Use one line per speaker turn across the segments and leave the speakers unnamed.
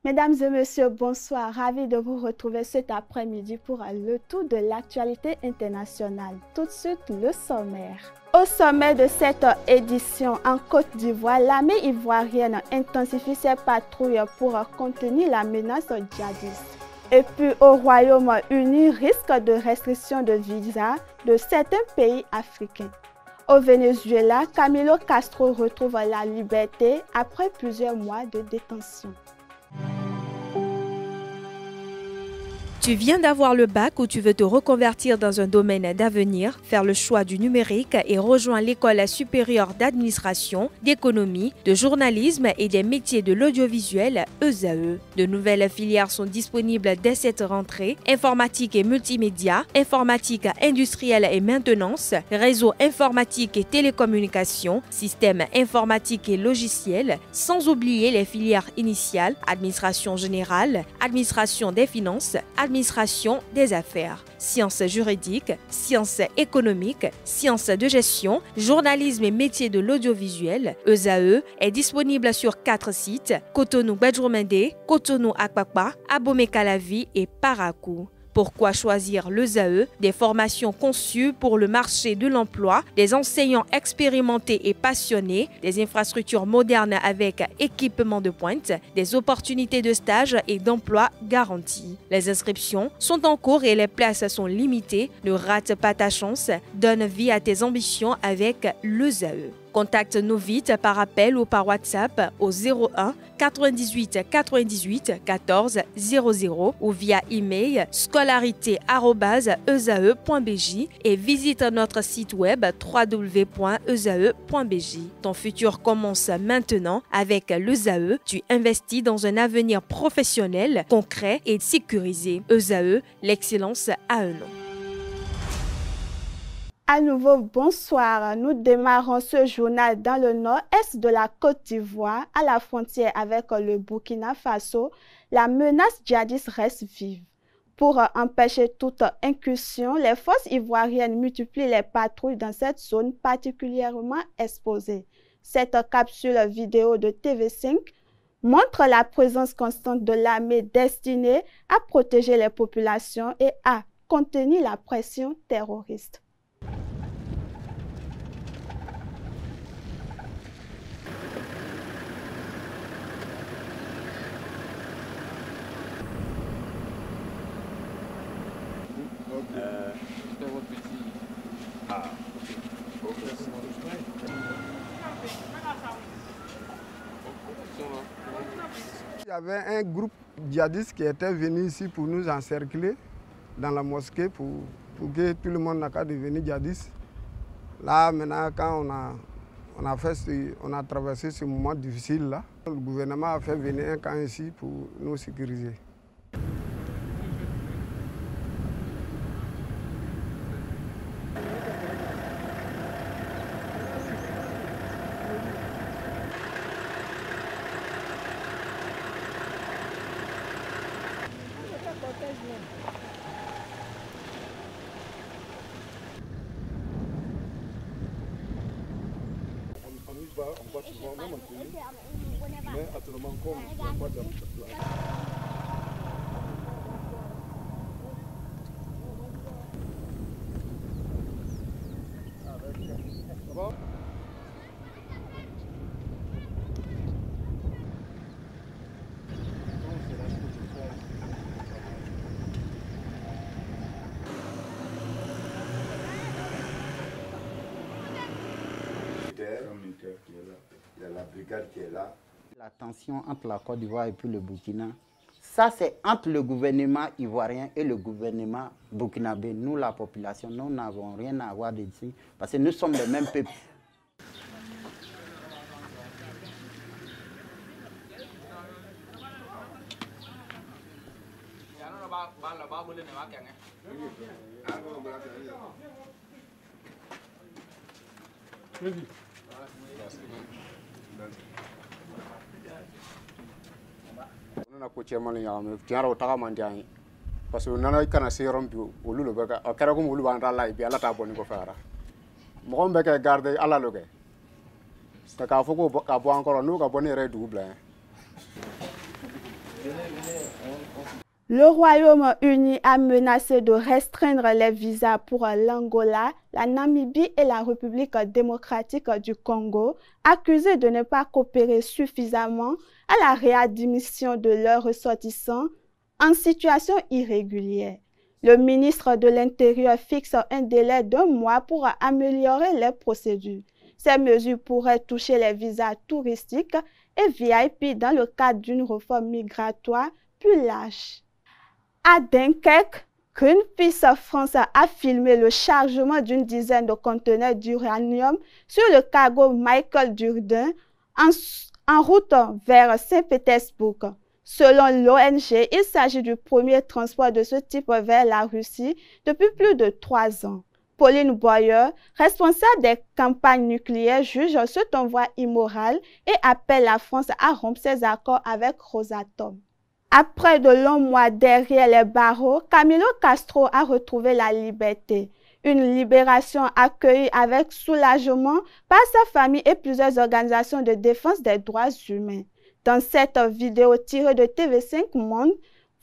Mesdames et messieurs, bonsoir. Ravi de vous retrouver cet après-midi pour le tour de l'actualité internationale. Tout de suite, le sommaire. Au sommet de cette édition en Côte d'Ivoire, l'armée ivoirienne intensifie ses patrouilles pour contenir la menace djihadiste. Et puis au Royaume-Uni, risque de restriction de visa de certains pays africains. Au Venezuela, Camilo Castro retrouve la liberté après plusieurs mois de détention.
Tu viens d'avoir le bac ou tu veux te reconvertir dans un domaine d'avenir, faire le choix du numérique et rejoindre l'école supérieure d'administration, d'économie, de journalisme et des métiers de l'audiovisuel ESAE. De nouvelles filières sont disponibles dès cette rentrée: informatique et multimédia, informatique industrielle et maintenance, réseau informatique et télécommunications, système informatique et logiciel, sans oublier les filières initiales: administration générale, administration des finances, administration des affaires, sciences juridiques, sciences économiques, sciences de gestion, journalisme et métiers de l'audiovisuel. ESAE est disponible sur 4 sites: Cotonou-Bedroumendé, Cotonou-Akpakpa, Abomey-Calavi et Parakou. Pourquoi choisir l'ESAE? Des formations conçues pour le marché de l'emploi, des enseignants expérimentés et passionnés, des infrastructures modernes avec équipement de pointe, des opportunités de stage et d'emploi garanties. Les inscriptions sont en cours et les places sont limitées. Ne rate pas ta chance, donne vie à tes ambitions avec l'ESAE. Contacte-nous vite par appel ou par WhatsApp au 01 98 98 14 00 ou via email scolarité@esae.bj et visite notre site web www.esae.bj. Ton futur commence maintenant avec l'ESAE. Tu investis dans un avenir professionnel, concret et sécurisé. ESAE, l'excellence à un nom.
À nouveau, bonsoir. Nous démarrons ce journal dans le nord-est de la Côte d'Ivoire, à la frontière avec le Burkina Faso. La menace djihadiste reste vive. Pour empêcher toute incursion, les forces ivoiriennes multiplient les patrouilles dans cette zone particulièrement exposée. Cette capsule vidéo de TV5 montre la présence constante de l'armée destinée à protéger les populations et à contenir la pression terroriste.
Il y avait un groupe djihadiste qui était venu ici pour nous encercler dans la mosquée pour que tout le monde n'a qu'à devenir djihadiste. Là, maintenant, quand on a traversé ce moment difficile là, le gouvernement a fait venir un camp ici pour nous sécuriser.
On va souvent même en tenue, mais actuellement comme il n'y a pas de... Ça va?
Il y a la brigade qui est là.
La tension entre la Côte d'Ivoire et puis le Burkina, ça c'est entre le gouvernement ivoirien et le gouvernement burkinabé. Nous, la population, nous n'avons rien à voir d'ici parce que nous sommes les mêmes peuples.
On a coaché Malian, Tiara Otara Mandiani. Parce que nana kana se yɔrɔ bi olu le bɛ ka a kɛra komi olu b'an ta la bi ala t'a bɔ ni kɔfɛ ara mɔgɔ min bɛ kɛ garde ala lo kɛ k'a fɔ ko ka bɔ an kɔrɔ n'o ka bɔ ne yɛrɛ ye dugu bila yan
Le Royaume-Uni a menacé de restreindre les visas pour l'Angola, la Namibie et la République démocratique du Congo, accusés de ne pas coopérer suffisamment à la réadmission de leurs ressortissants en situation irrégulière. Le ministre de l'Intérieur fixe un délai d'1 mois pour améliorer les procédures. Ces mesures pourraient toucher les visas touristiques et VIP dans le cadre d'une réforme migratoire plus large. À Dunkerque, Greenpeace France a filmé le chargement d'une dizaine de conteneurs d'uranium sur le cargo Michael Jourdain en route vers Saint-Pétersbourg. Selon l'ONG, il s'agit du premier transport de ce type vers la Russie depuis plus de 3 ans. Pauline Boyer, responsable des campagnes nucléaires, juge cet envoi immoral et appelle la France à rompre ses accords avec Rosatom. Après de longs mois derrière les barreaux, Camilo Castro a retrouvé la liberté. Une libération accueillie avec soulagement par sa famille et plusieurs organisations de défense des droits humains. Dans cette vidéo tirée de TV5 Monde,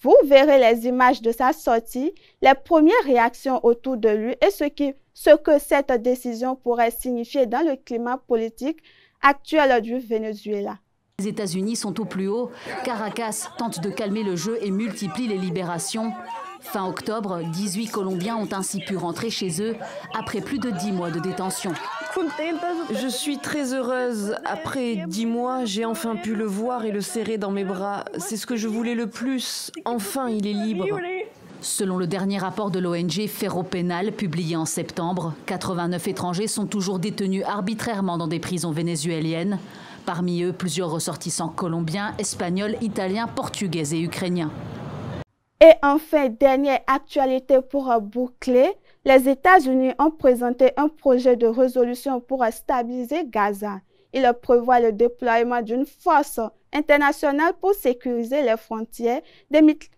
vous verrez les images de sa sortie, les premières réactions autour de lui et ce que cette décision pourrait signifier dans le climat politique actuel du Venezuela.
Les États-Unis sont au plus haut. Caracas tente de calmer le jeu et multiplie les libérations. Fin octobre, 18 Colombiens ont ainsi pu rentrer chez eux après plus de 10 mois de détention.
Je suis très heureuse. Après 10 mois, j'ai enfin pu le voir et le serrer dans mes bras. C'est ce que je voulais le plus. Enfin, il est libre.
Selon le dernier rapport de l'ONG Ferropénal, publié en septembre, 89 étrangers sont toujours détenus arbitrairement dans des prisons vénézuéliennes. Parmi eux, plusieurs ressortissants colombiens, espagnols, italiens, portugais et ukrainiens.
Et enfin, dernière actualité pour boucler, les États-Unis ont présenté un projet de résolution pour stabiliser Gaza. Il prévoit le déploiement d'une force internationale pour sécuriser les frontières,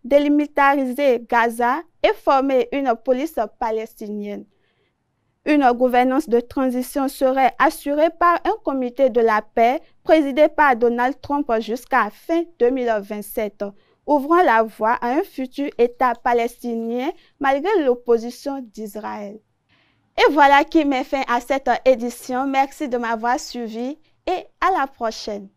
démilitariser Gaza et former une police palestinienne. Une gouvernance de transition serait assurée par un comité de la paix présidé par Donald Trump jusqu'à fin 2027, ouvrant la voie à un futur État palestinien malgré l'opposition d'Israël. Et voilà qui met fin à cette édition. Merci de m'avoir suivi et à la prochaine.